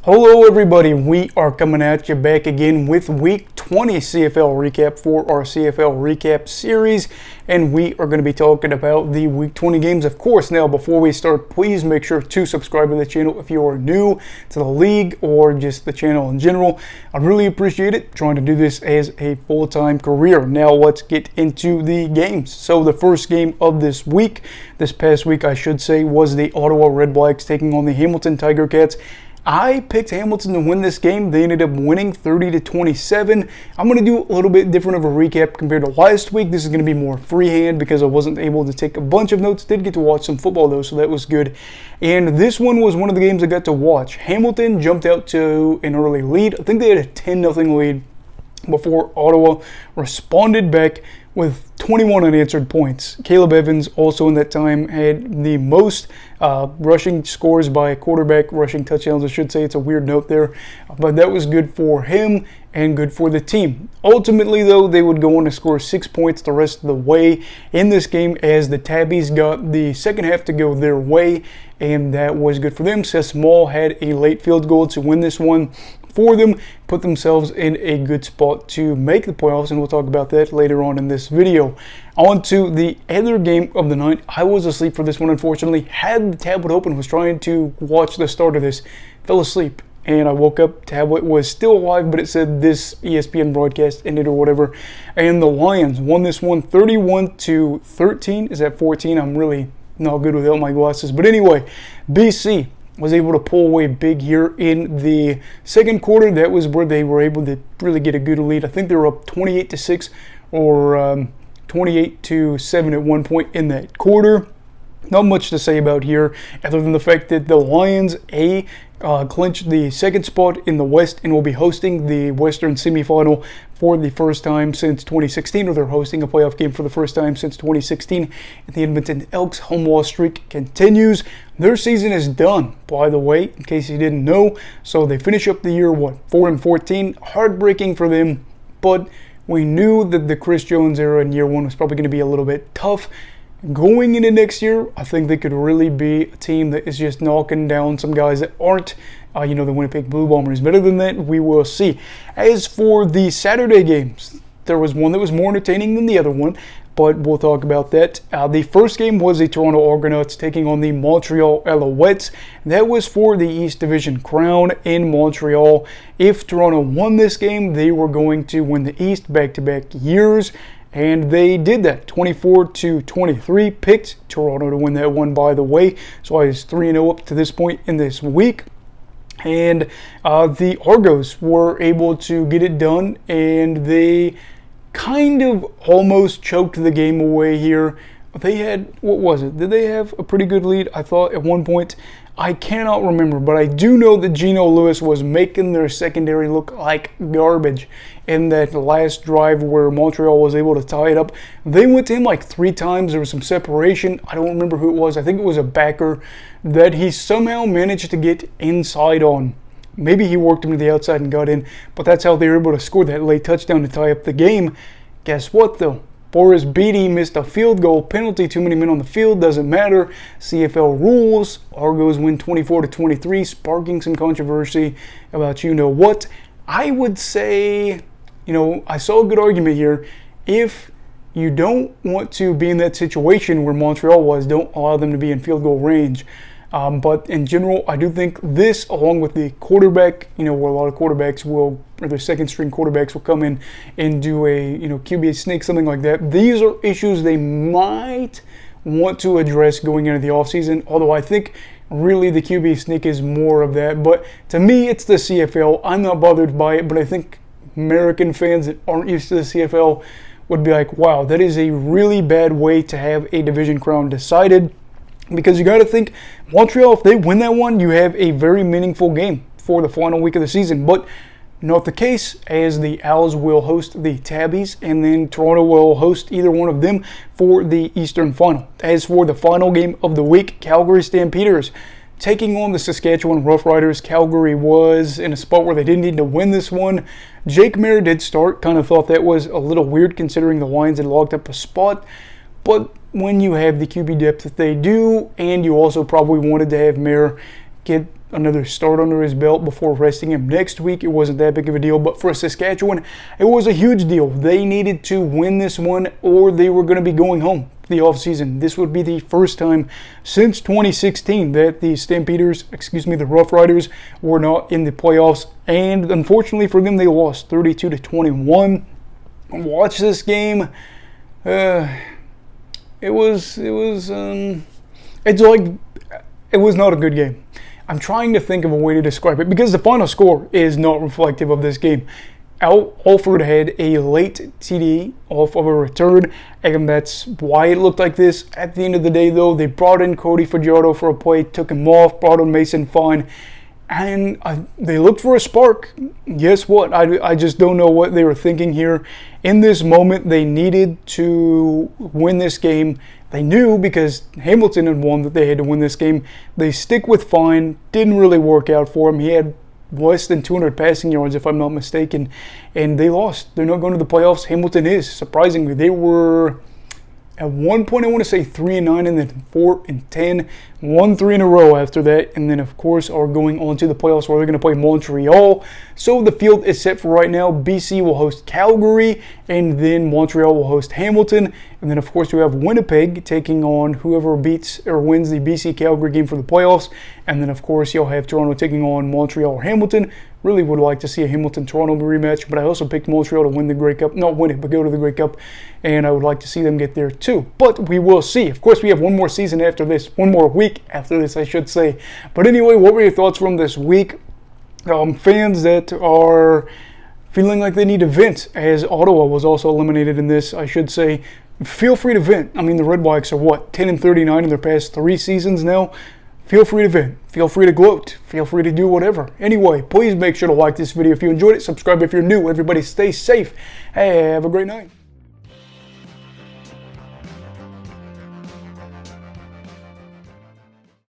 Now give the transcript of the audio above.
Hello everybody, we are coming at you back again with week 20 CFL recap for our CFL recap series, and we are going to be talking about the week 20 games, of course. Now before we start, please make sure to subscribe to the channel if you are new to the league or just the channel in general. I'd really appreciate it, trying to do this as a full-time career. Now let's get into the games. So the first game of this past week I should say, was the Ottawa Redblacks taking on the Hamilton Tiger Cats. I picked Hamilton to win this game. They ended up winning 30-27. I'm going to do a little bit different of a recap compared to last week. This is going to be more freehand because I wasn't able to take a bunch of notes. Did get to watch some football though, so that was good. And this one was one of the games I got to watch. Hamilton jumped out to an early lead. I think they had a 10-0 lead before Ottawa responded back with 21 unanswered points. Caleb Evans also in that time had the most rushing scores by a quarterback, rushing touchdowns I should say. It's a weird note there, but that was good for him and good for the team. Ultimately though, they would go on to score 6 points the rest of the way in this game as the Tabbies got the second half to go their way, and that was good for them. Seth Small had a late field goal to win this one for them, put themselves in a good spot to make the playoffs, and we'll talk about that later on in this video. On to the other game of the night. I was asleep for this one, unfortunately. Had the tablet open, was trying to watch the start of this, fell asleep, and I woke up, tablet was still alive, but it said this ESPN broadcast ended or whatever, and the Lions won this one 31-13. Is that 14? I'm really not good without my glasses, but anyway, BC was able to pull away big here in the second quarter. That was where they were able to really get a good lead. I think they were up 28-6 or 28-7 at one point in that quarter. Not much to say about here other than the fact that the Lions clinched the second spot in the West and will be hosting the Western semifinal for the first time since 2016, or they're hosting a playoff game for the first time since 2016. And the Edmonton Elks home loss streak continues. Their season is done, by the way, in case you didn't know. So they finish up the year, 4-14. Heartbreaking for them, but we knew that the Chris Jones era in year one was probably going to be a little bit tough. Going into next year, I think they could really be a team that is just knocking down some guys that aren't, the Winnipeg Blue Bombers. Better than that, we will see. As for the Saturday games, there was one that was more entertaining than the other one, but we'll talk about that. The first game was the Toronto Argonauts taking on the Montreal Alouettes. That was for the East Division crown in Montreal. If Toronto won this game, they were going to win the East back-to-back years. And they did that, 24-23, picked Toronto to win that one, by the way. So I was 3-0 up to this point in this week. And the Argos were able to get it done, and they kind of almost choked the game away here. They had, what was it? Did they have a pretty good lead? I thought at one point. I cannot remember, but I do know that Geno Lewis was making their secondary look like garbage in that last drive where Montreal was able to tie it up. They went to him like 3 times. There was some separation. I don't remember who it was. I think it was a backer that he somehow managed to get inside on. Maybe he worked him to the outside and got in, but that's how they were able to score that late touchdown to tie up the game. Guess what, though? Boris Beatty missed a field goal penalty. Too many men on the field, doesn't matter. CFL rules. Argos win 24-23, sparking some controversy about what. I would say, I saw a good argument here. If you don't want to be in that situation where Montreal was, don't allow them to be in field goal range. But in general, I do think this, along with the quarterback, where a lot of quarterbacks or their second string quarterbacks will come in and do a, QB sneak, something like that. These are issues they might want to address going into the offseason, although I think really the QB sneak is more of that. But to me, it's the CFL. I'm not bothered by it, but I think American fans that aren't used to the CFL would be like, wow, that is a really bad way to have a division crown decided. Because you got to think, Montreal, if they win that one, you have a very meaningful game for the final week of the season. But not the case, as the Owls will host the Tabbies, and then Toronto will host either one of them for the Eastern Final. As for the final game of the week, Calgary Stampeders taking on the Saskatchewan Roughriders. Calgary was in a spot where they didn't need to win this one. Jake Maier did start. Kind of thought that was a little weird considering the Lions had locked up a spot. But when you have the QB depth that they do, and you also probably wanted to have Maier get another start under his belt before resting him next week. It wasn't that big of a deal, but for Saskatchewan, it was a huge deal. They needed to win this one or they were going to be going home the offseason. This would be the first time since 2016 that the the Rough Riders were not in the playoffs, and unfortunately for them, they lost 32-21. Watch this game. It was not a good game. I'm trying to think of a way to describe it because the final score is not reflective of this game. Alford had a late TD off of a return, and that's why it looked like this. At the end of the day, though, they brought in Cody Fajardo for a play, took him off, brought in Mason Fine, and they looked for a spark. Guess what? I just don't know what they were thinking here. In this moment, they needed to win this game. They knew because Hamilton had won that they had to win this game. They stick with Fine. Didn't really work out for him. He had less than 200 passing yards, if I'm not mistaken, and they lost. They're not going to the playoffs. Hamilton is. Surprisingly, they were at one point, I want to say 3-9, and then 4-10, won 3 in a row after that, and then of course are going on to the playoffs where they're going to play Montreal. So the field is set for right now. BC will host Calgary, and then Montreal will host Hamilton, and then of course we have Winnipeg taking on whoever beats or wins the BC Calgary game for the playoffs, and then of course you'll have Toronto taking on Montreal or Hamilton. Really would like to see a Hamilton-Toronto rematch, but I also picked Montreal to win the Grey Cup. Not win it, but go to the Grey Cup, and I would like to see them get there too. But we will see. Of course, we have one more season after this, one more week after this, I should say. But anyway, what were your thoughts from this week? Fans that are feeling like they need to vent, as Ottawa was also eliminated in this, I should say, feel free to vent. I mean, the Redwikes are what, 10-39 in their past 3 seasons now? Feel free to vent. Feel free to gloat. Feel free to do whatever. Anyway, please make sure to like this video if you enjoyed it. Subscribe if you're new. Everybody stay safe. Hey, have a great night.